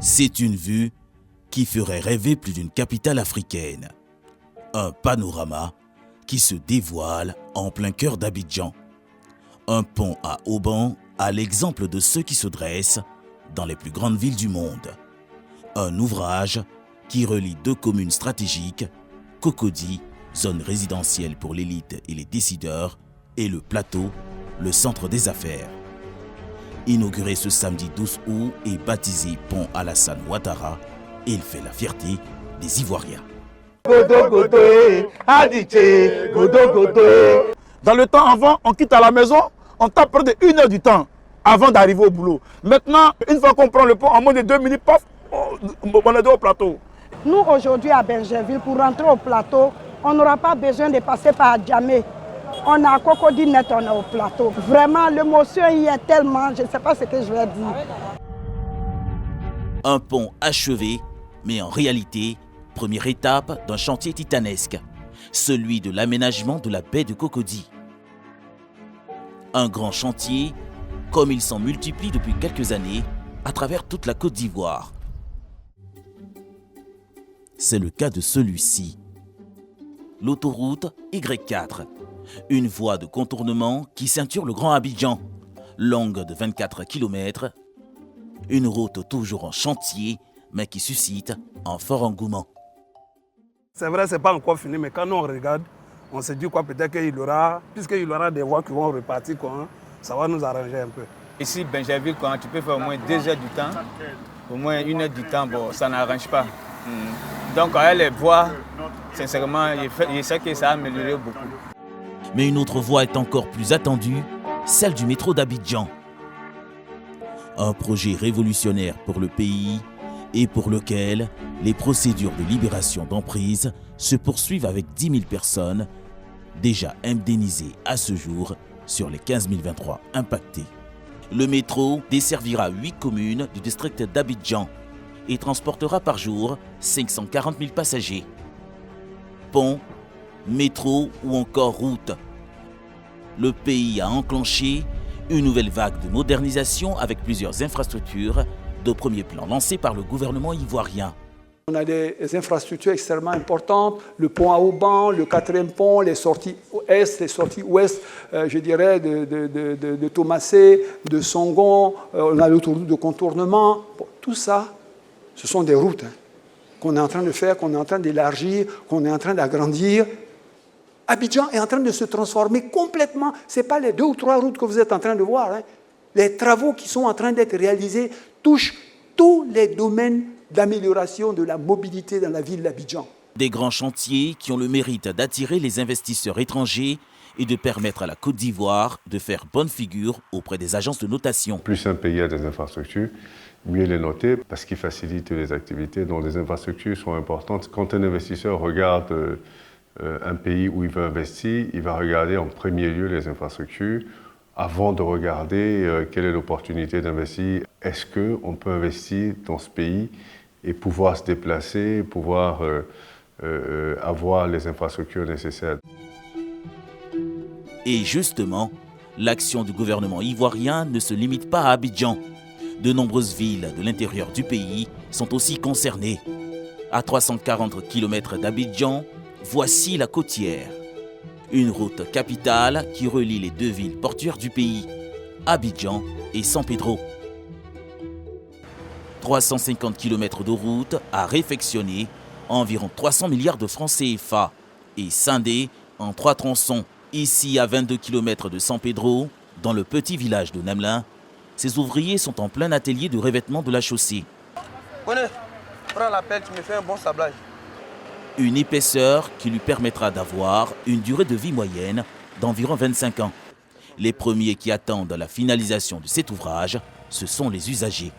C'est une vue qui ferait rêver plus d'une capitale africaine. Un panorama qui se dévoile en plein cœur d'Abidjan. Un pont à haubans à l'exemple de ceux qui se dressent dans les plus grandes villes du monde. Un ouvrage qui relie deux communes stratégiques, Cocody, zone résidentielle pour l'élite et les décideurs, et le plateau, le centre des affaires. Inauguré ce samedi 12 août et baptisé Pont Alassane Ouattara, il fait la fierté des Ivoiriens. Dans le temps avant, on quitte à la maison, on tape près de 1 heure du temps avant d'arriver au boulot. Maintenant, une fois qu'on prend le pont, en moins de 2 minutes, paf, on est au plateau. Nous, aujourd'hui à Bingerville, pour rentrer au plateau, on n'aura pas besoin de passer par Djamé. On a Cocody net, on est au plateau. Vraiment, l'émotion y est tellement, je ne sais pas ce que je vais dire. Un pont achevé, mais en réalité, première étape d'un chantier titanesque, celui de l'aménagement de la baie de Cocody. Un grand chantier, comme il s'en multiplie depuis quelques années, à travers toute la Côte d'Ivoire. C'est le cas de celui-ci. L'autoroute Y4, une voie de contournement qui ceinture le Grand Abidjan, longue de 24 km, une route toujours en chantier, mais qui suscite un fort engouement. C'est vrai, ce n'est pas encore fini, mais quand nous on regarde, on se dit quoi, peut-être qu'il y aura, puisqu'il y aura des voies qui vont repartir, quoi, ça va nous arranger un peu. Ici, Bingerville, quand tu peux faire au moins 2 heures du temps, au moins 1 heure du temps, bon, ça n'arrange pas. Donc, avec les voies, sincèrement, je sais que ça a amélioré beaucoup. Mais une autre voie est encore plus attendue, celle du métro d'Abidjan. Un projet révolutionnaire pour le pays et pour lequel les procédures de libération d'emprise se poursuivent avec 10 000 personnes déjà indemnisées à ce jour sur les 15 023 impactées. Le métro desservira 8 communes du district d'Abidjan et transportera par jour 540 000 passagers. Pont, métro ou encore route. Le pays a enclenché une nouvelle vague de modernisation avec plusieurs infrastructures de premier plan lancées par le gouvernement ivoirien. On a des infrastructures extrêmement importantes, le pont à haubans, le 4e pont, les sorties est, les sorties ouest, je dirais, de Thomasé, de Songon, on a l'autoroute de contournement. Bon, tout ça, ce sont des routes qu'on est en train de faire, qu'on est en train d'élargir, qu'on est en train d'agrandir. Abidjan est en train de se transformer complètement. Ce n'est pas les 2 ou 3 routes que vous êtes en train de voir. Les travaux qui sont en train d'être réalisés touchent tous les domaines d'amélioration de la mobilité dans la ville d'Abidjan. Des grands chantiers qui ont le mérite d'attirer les investisseurs étrangers et de permettre à la Côte d'Ivoire de faire bonne figure auprès des agences de notation. Plus un pays a des infrastructures, mieux les noter parce qu'ils facilitent les activités dont les infrastructures sont importantes. Quand un investisseur regarde un pays où il veut investir, il va regarder en premier lieu les infrastructures avant de regarder quelle est l'opportunité d'investir. Est-ce qu'on peut investir dans ce pays et pouvoir se déplacer, pouvoir avoir les infrastructures nécessaires. Et justement, l'action du gouvernement ivoirien ne se limite pas à Abidjan. De nombreuses villes de l'intérieur du pays sont aussi concernées. À 340 km d'Abidjan, voici la Côtière. Une route capitale qui relie les 2 villes portuaires du pays, Abidjan et San Pedro. 350 km de route à réfectionner, environ 300 milliards de francs CFA et scindée en 3 tronçons. Ici, à 22 km de San Pedro, dans le petit village de Nemelin, ces ouvriers sont en plein atelier de revêtement de la chaussée. Prenez, prends la pelle, tu me fais un bon sablage. Une épaisseur qui lui permettra d'avoir une durée de vie moyenne d'environ 25 ans. Les premiers qui attendent la finalisation de cet ouvrage, ce sont les usagers.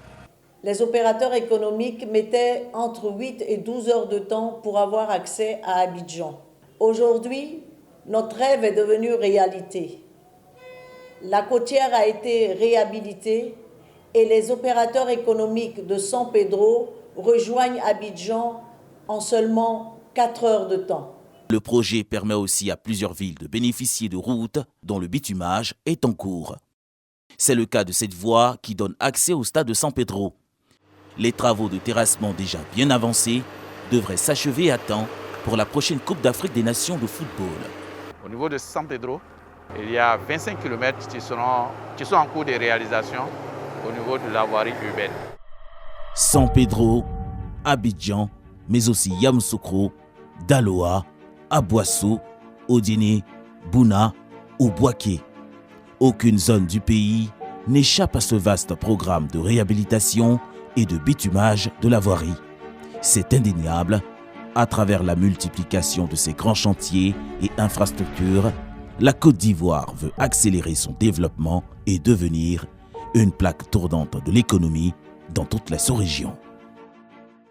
Les opérateurs économiques mettaient entre 8 et 12 heures de temps pour avoir accès à Abidjan. Aujourd'hui, notre rêve est devenu réalité. La côtière a été réhabilitée et les opérateurs économiques de San Pedro rejoignent Abidjan en seulement 4 heures de temps. Le projet permet aussi à plusieurs villes de bénéficier de routes dont le bitumage est en cours. C'est le cas de cette voie qui donne accès au stade de San Pedro. Les travaux de terrassement déjà bien avancés devraient s'achever à temps pour la prochaine Coupe d'Afrique des Nations de football. Au niveau de San Pedro, il y a 25 km qui sont en cours de réalisation au niveau de la voirie urbaine. San Pedro, Abidjan, mais aussi Yamoussoukro, Daloa, Aboissou, Odiné, Bouna ou Bouaké. Aucune zone du pays n'échappe à ce vaste programme de réhabilitation et de bitumage de la voirie. C'est indéniable, à travers la multiplication de ces grands chantiers et infrastructures, la Côte d'Ivoire veut accélérer son développement et devenir une plaque tournante de l'économie dans toute la sous-région.